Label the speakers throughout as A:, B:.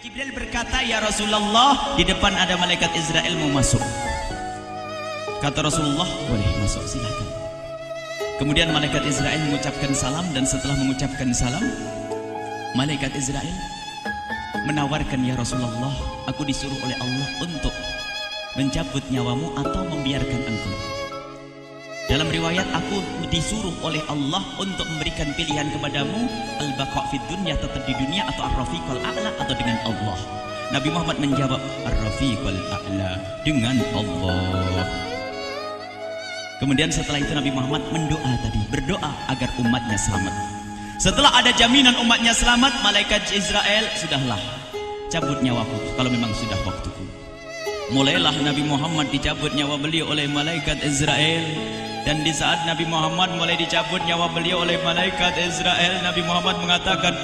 A: Jibril berkata, "Ya Rasulullah, di depan ada malaikat Israel mau masuk." Kata Rasulullah, "Boleh masuk, silakan." Kemudian malaikat Israel mengucapkan salam, dan setelah mengucapkan salam, malaikat Israel menawarkan, "Ya Rasulullah, aku disuruh oleh Allah untuk mencabut nyawamu atau membiarkan engkau." Dalam riwayat, aku disuruh oleh Allah untuk memberikan pilihan kepadamu, al-baqa' fid dunya, tetap di dunia, atau ar-rafiqal a'la, atau dengan Allah. Nabi Muhammad menjawab, ar-rafiqal a'la, dengan Allah. Kemudian setelah itu Nabi Muhammad berdoa agar umatnya selamat. Setelah ada jaminan umatnya selamat, malaikat Israel, "Sudahlah, cabut nyawaku kalau memang sudah waktuku." Mulailah Nabi Muhammad dicabut nyawa beliau oleh malaikat Israel. Dan di saat Nabi Muhammad mulai dicabut nyawa beliau oleh malaikat Israel, Nabi Muhammad mengatakan,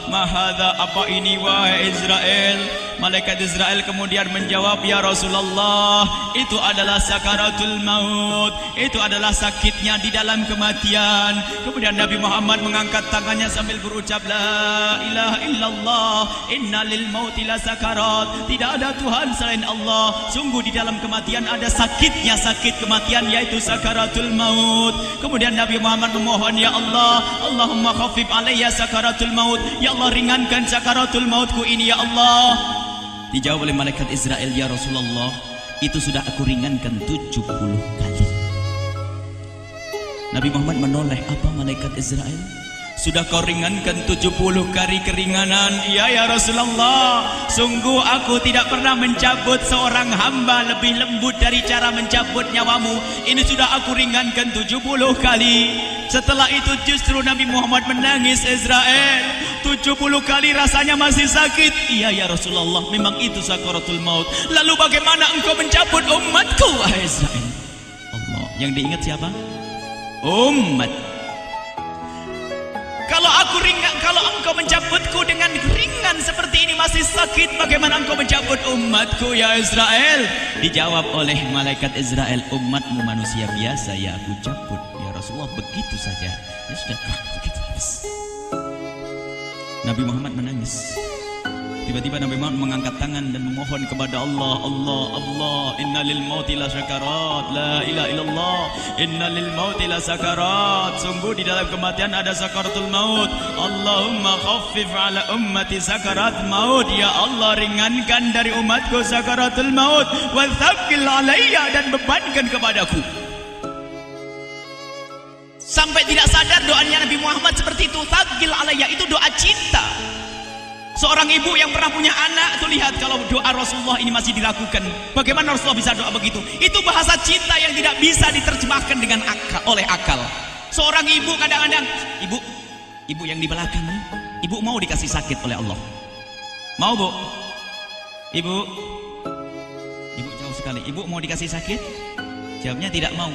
A: mahadha, apa ini wahai Israel? Malaikat Israel kemudian menjawab, "Ya Rasulullah, itu adalah sakaratul maut, itu adalah sakitnya di dalam kematian." Kemudian Nabi Muhammad mengangkat tangannya sambil berucap, "La ilaha illallah, inna lil mauti la sakarat." Tidak ada Tuhan selain Allah, sungguh di dalam kematian ada sakitnya, sakit kematian, yaitu sakaratul maut. Kemudian Nabi Muhammad memohon, "Ya Allah, Allahumma khafif alayya sakaratul maut." Ya Allah, ringankan sakaratul mautku ini, ya Allah. Dijawab oleh malaikat Israel, "Ya Rasulullah, itu sudah aku ringankan 70 kali." Nabi Muhammad menoleh, "Apa malaikat Israel? Sudah kau ringankan 70 kali keringanan?" "Iya ya Rasulullah, sungguh aku tidak pernah mencabut seorang hamba lebih lembut dari cara mencabut nyawamu. Ini sudah aku ringankan 70 kali. Setelah itu justru Nabi Muhammad menangis, "Israel, 70 kali rasanya masih sakit." "Iya ya Rasulullah, memang itu sakaratul maut." "Lalu bagaimana engkau mencabut umatku, wahai Israel?" Allah, yang diingat siapa? Umat. Kalau engkau mencabutku dengan ringan seperti ini masih sakit, bagaimana engkau mencabut umatku, ya Israel? Dijawab oleh malaikat Israel, "Umatmu manusia biasa, ya aku cabut." "Ya Rasulullah, begitu saja." "Ya sudah, begitu habis." Nabi Muhammad menangis. Tiba-tiba Nabi Muhammad mengangkat tangan dan memohon kepada Allah, "Allah, Allah, inna lil mauti la sakarat, la ilaha illallah, inna lil mauti la sakarat." Sungguh di dalam kematian ada sakaratul maut. Allahumma khaffif ala ummati sakarat maut. Ya Allah, ringankan dari umatku sakaratul maut. Wa thaqqil alayya, dan bebankan kepadaku. Sampai tidak sadar doanya Nabi Muhammad seperti itu. Thaqqil alayya itu doa cinta. Seorang ibu yang pernah punya anak, tuh lihat kalau doa Rasulullah ini masih dilakukan. Bagaimana Rasulullah bisa doa begitu? Itu bahasa cinta yang tidak bisa diterjemahkan dengan oleh akal. Seorang ibu kadang-kadang, ibu yang di belakang nih, ibu mau dikasih sakit oleh Allah? Mau, Bu? Ibu jauh sekali. Ibu mau dikasih sakit? Jawabnya tidak mau.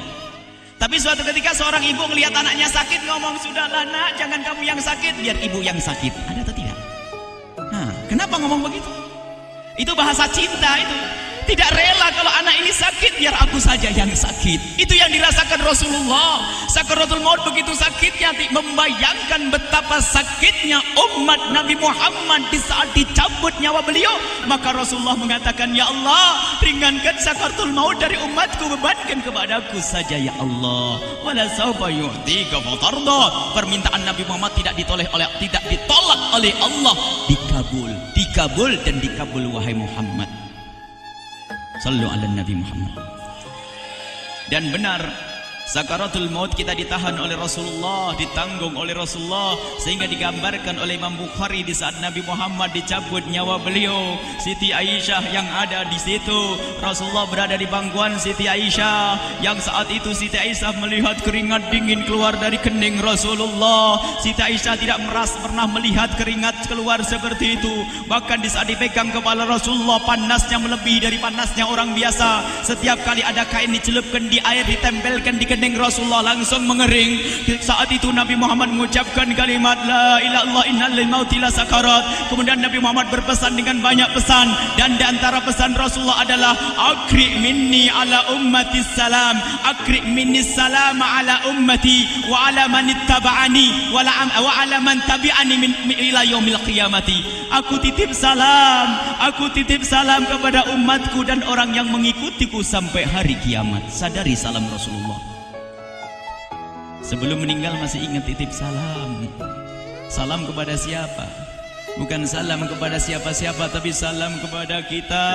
A: Tapi suatu ketika seorang ibu melihat anaknya sakit, ngomong, "Sudahlah nak, jangan kamu yang sakit, biar ibu yang sakit." Ada atau tidak? Kenapa ngomong begitu? Itu bahasa cinta itu. Tidak rela kalau anak ini sakit, biar aku saja yang sakit. Itu yang dirasakan Rasulullah. Sakaratul maut begitu sakitnya, membayangkan betapa sakitnya umat Nabi Muhammad di saat dicabut nyawa beliau. Maka Rasulullah mengatakan, "Ya Allah, ringankan sakaratul maut dari umatku, bebankan kepadaku saja ya Allah. Wala sawfa yu'tika fatarda." Permintaan Nabi Muhammad tidak ditolak oleh Allah, dikabul dan dikabul, wahai Muhammad. Sallu ala Nabi Muhammad. Dan benar, sakaratul maut kita ditahan oleh Rasulullah, ditanggung oleh Rasulullah, sehingga digambarkan oleh Imam Bukhari di saat Nabi Muhammad dicabut nyawa beliau, Siti Aisyah yang ada di situ. Rasulullah berada di pangkuan Siti Aisyah, yang saat itu Siti Aisyah melihat keringat dingin keluar dari kening Rasulullah. Siti Aisyah tidak pernah melihat keringat keluar seperti itu. Bahkan di saat dipegang kepala Rasulullah, panasnya melebihi dari panasnya orang biasa. Setiap kali ada kain dicelupkan di air, ditempelkan di kening Rasulullah langsung mengering. Saat itu Nabi Muhammad mengucapkan kalimat la ilaha illallah innal mauti lasakarat. Kemudian Nabi Muhammad berpesan dengan banyak pesan, dan di antara pesan Rasulullah adalah akri minni ala ummati salam, akri minni salam ala ummati wa ala man ittaba'ani wa ala man tabi'ani min ila yaumil qiyamati. Aku titip salam kepada umatku dan orang yang mengikutiku sampai hari kiamat. Sadari salam Rasulullah. Sebelum meninggal masih ingat titip salam. Salam kepada siapa? Bukan salam kepada siapa-siapa, tapi salam kepada kita.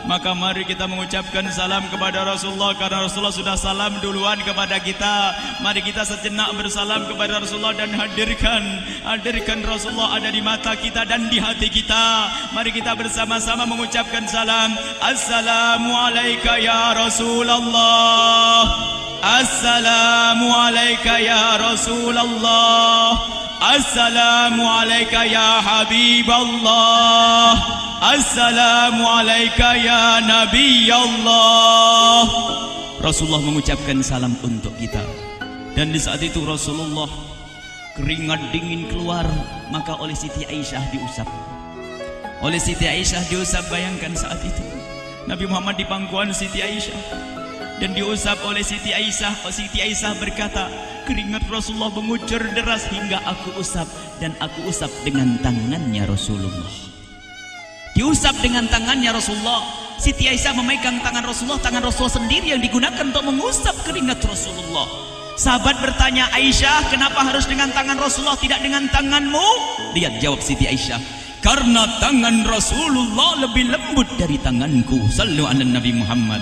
A: Maka mari kita mengucapkan salam kepada Rasulullah, karena Rasulullah sudah salam duluan kepada kita. Mari kita sejenak bersalam kepada Rasulullah dan hadirkan Rasulullah ada di mata kita dan di hati kita. Mari kita bersama-sama mengucapkan salam. Assalamualaikum ya Rasulullah. Assalamualaikum ya Rasulullah. Assalamualaikum ya Habiballah. Assalamualaikum ya Nabi Allah. Rasulullah mengucapkan salam untuk kita. Dan di saat itu Rasulullah keringat dingin keluar, maka oleh Siti Aisyah diusap. Oleh Siti Aisyah diusap, bayangkan saat itu Nabi Muhammad di pangkuan Siti Aisyah dan diusap oleh Siti Aisyah. Siti Aisyah berkata, keringat Rasulullah mengucur deras hingga aku usap, dan aku usap dengan tangannya Rasulullah. Diusap dengan tangannya Rasulullah. Siti Aisyah memegang tangan Rasulullah sendiri yang digunakan untuk mengusap keringat Rasulullah. Sahabat bertanya, Aisyah, kenapa harus dengan tangan Rasulullah tidak dengan tanganmu? Lihat jawab Siti Aisyah, karena tangan Rasulullah lebih lembut dari tanganku. Sallu ala Nabi Muhammad.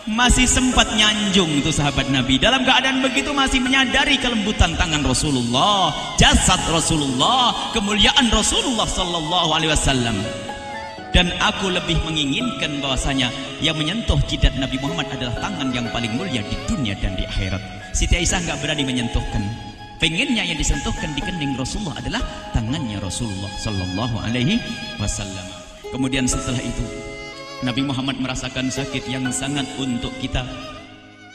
A: Masih sempat nyanjung itu sahabat Nabi. Dalam keadaan begitu masih menyadari kelembutan tangan Rasulullah, jasad Rasulullah, kemuliaan Rasulullah sallallahu alaihi wasallam. Dan aku lebih menginginkan bahwasanya yang menyentuh jidat Nabi Muhammad adalah tangan yang paling mulia di dunia dan di akhirat. Siti Aisyah enggak berani menyentuhkan. Pengennya yang disentuhkan di kening Rasulullah adalah tangannya Rasulullah sallallahu alaihi wasallam. Kemudian setelah itu Nabi Muhammad merasakan sakit yang sangat untuk kita.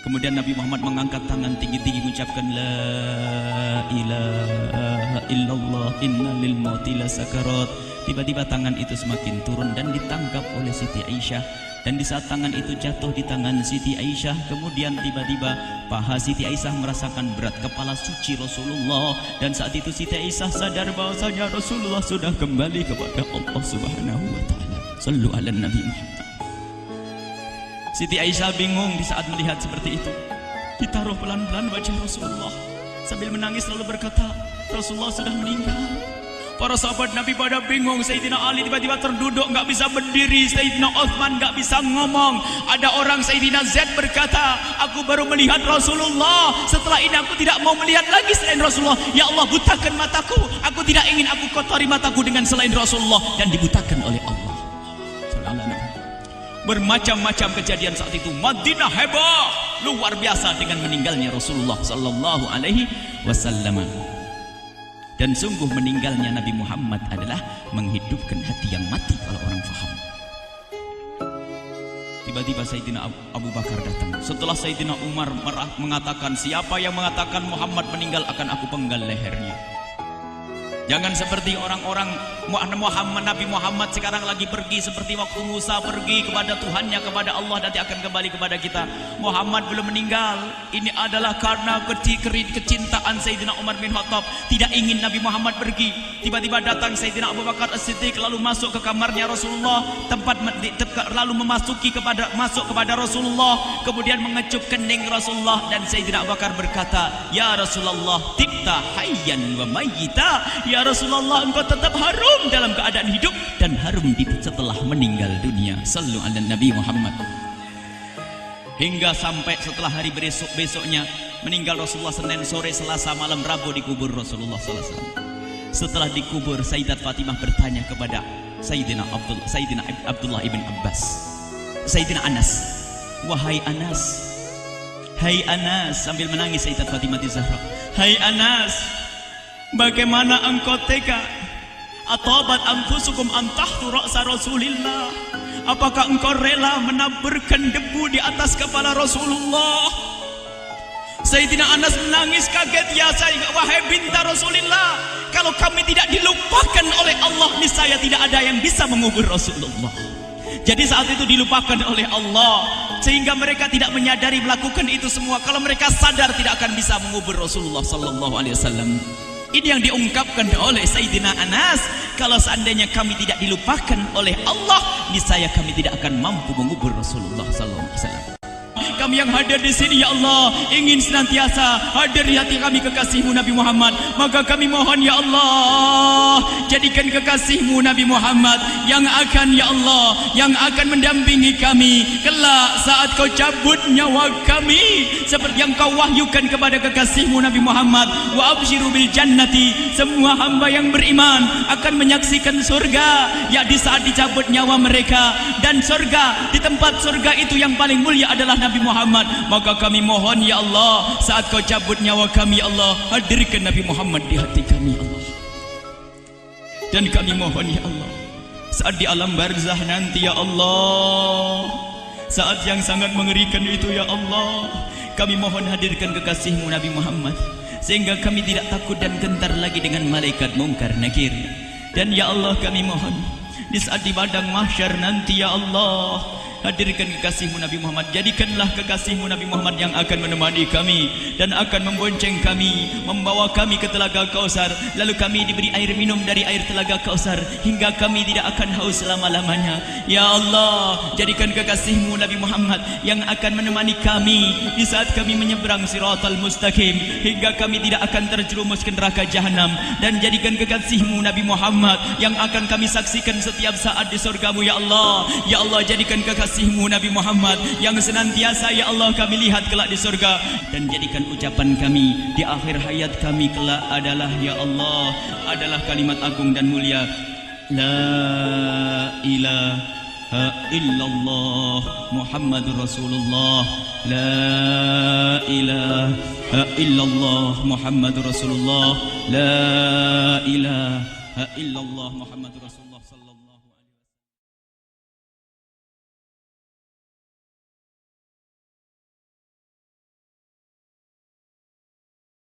A: Kemudian Nabi Muhammad mengangkat tangan tinggi-tinggi mengucapkan la ilaha illallah innal mauti lasakarat. Tiba-tiba tangan itu semakin turun dan ditangkap oleh Siti Aisyah. Dan di saat tangan itu jatuh di tangan Siti Aisyah, kemudian tiba-tiba paha Siti Aisyah merasakan berat kepala suci Rasulullah. Dan saat itu Siti Aisyah sadar bahwasanya Rasulullah sudah kembali kepada Allah Subhanahu wa taala. Sallu ala Nabi Muhammad. Siti Aisyah bingung di saat melihat seperti itu. Ditaruh pelan-pelan wajah Rasulullah sambil menangis lalu berkata, Rasulullah sudah meninggal. Para sahabat Nabi pada bingung. Sayyidina Ali tiba-tiba terduduk, nggak bisa berdiri. Sayyidina Utsman nggak bisa ngomong. Ada orang Sayyidina Zaid berkata, aku baru melihat Rasulullah. Setelah ini aku tidak mau melihat lagi selain Rasulullah. Ya Allah, butakan mataku. Aku tidak ingin aku kotori mataku dengan selain Rasulullah. Dan dibutakan oleh Allah. Bermacam-macam kejadian saat itu. Madinah heboh, luar biasa dengan meninggalnya Rasulullah sallallahu alaihi wasallam. Dan sungguh meninggalnya Nabi Muhammad adalah menghidupkan hati yang mati kalau orang faham. Tiba-tiba Sayyidina Abu Bakar datang. Setelah Sayyidina Umar mengatakan, siapa yang mengatakan Muhammad meninggal akan aku penggal lehernya. Jangan seperti orang-orang Nabi Muhammad sekarang lagi pergi seperti waktu Musa pergi kepada Tuhannya, kepada Allah, nanti akan kembali kepada kita. Muhammad belum meninggal. Ini adalah karena kecintaan Sayyidina Umar bin Khattab, tidak ingin Nabi Muhammad pergi. Tiba-tiba datang Sayyidina Abu Bakar As-Siddiq lalu masuk ke kamarnya Rasulullah, lalu masuk kepada Rasulullah, kemudian mengecup kening Rasulullah. Dan Sayyidina Abu Bakar berkata, ya Rasulullah, tibta hayyan wa mayyita. Ya Rasulullah, engkau tetap harum dalam keadaan hidup dan harum setelah meninggal dunia. Sallu ala Nabi Muhammad. Hingga sampai setelah hari besoknya meninggal Rasulullah, Senin sore, Selasa malam, Rabu dikubur Rasulullah sallallahu alaihi wasallam. Setelah dikubur, Sayyidat Fatimah bertanya kepada Sayyidina Abdullah ibn Abbas, Sayyidina Anas, wahai Anas, hai Anas, sambil menangis Sayyidat Fatimah Zahra, hai Anas, bagaimana engkau tega? Atabat anfusukum antahtu ra'sa Rasulillah. Apakah engkau rela menaburkan debu di atas kepala Rasulullah? Sayyidina Anas menangis kaget, ya wahai binta Rasulillah, kalau kami tidak dilupakan oleh Allah, niscaya tidak ada yang bisa mengubur Rasulullah. Jadi saat itu dilupakan oleh Allah, sehingga mereka tidak menyadari melakukan itu semua. Kalau mereka sadar, tidak akan bisa mengubur Rasulullah sallallahu alaihi wasallam. Ini yang diungkapkan oleh Sayyidina Anas, kalau seandainya kami tidak dilupakan oleh Allah, niscaya kami tidak akan mampu mengubur Rasulullah sallallahu alaihi wasallam. Kami yang hadir di sini, ya Allah, ingin senantiasa hadir di hati kami kekasih-Mu Nabi Muhammad. Maka kami mohon, ya Allah, jadikan kekasih-Mu Nabi Muhammad yang akan, ya Allah, yang akan mendampingi kami kelak saat Kau cabut nyawa kami, seperti yang Kau wahyukan kepada kekasih-Mu Nabi Muhammad. Wa absyiru bil jannati, semua hamba yang beriman akan menyaksikan surga, ya di saat dicabut nyawa mereka. Dan surga, di tempat surga itu yang paling mulia adalah Nabi Muhammad. Maka kami mohon, ya Allah, saat Kau cabut nyawa kami, ya Allah, hadirkan Nabi Muhammad di hati kami, ya Allah. Dan kami mohon, ya Allah, saat di alam barzah nanti, ya Allah, saat yang sangat mengerikan itu, ya Allah, kami mohon hadirkan kekasih-Mu Nabi Muhammad, sehingga kami tidak takut dan gentar lagi dengan malaikat mungkar nakir. Dan ya Allah, kami mohon di saat di padang mahsyar nanti, ya Allah, hadirkan kekasih-Mu Nabi Muhammad. Jadikanlah kekasih-Mu Nabi Muhammad yang akan menemani kami dan akan membonceng kami, membawa kami ke telaga Kausar. Lalu kami diberi air minum dari air telaga Kausar hingga kami tidak akan haus selama-lamanya. Ya Allah, jadikan kekasih-Mu Nabi Muhammad yang akan menemani kami di saat kami menyeberang Siratal Mustaqim hingga kami tidak akan terjerumus ke neraka jahanam. Dan jadikan kekasih-Mu Nabi Muhammad yang akan kami saksikan setiap saat di surga-Mu, ya Allah. Ya Allah, jadikan kekasih-Mu Nabi Muhammad yang senantiasa, ya Allah, kami lihat kelak di surga. Dan jadikan ucapan kami di akhir hayat kami kelak adalah, ya Allah, adalah kalimat agung dan mulia, La ilaha illallah Muhammadur Rasulullah. La ilaha illallah Muhammadur Rasulullah. La ilaha illallah Muhammadur Rasulullah sallallahu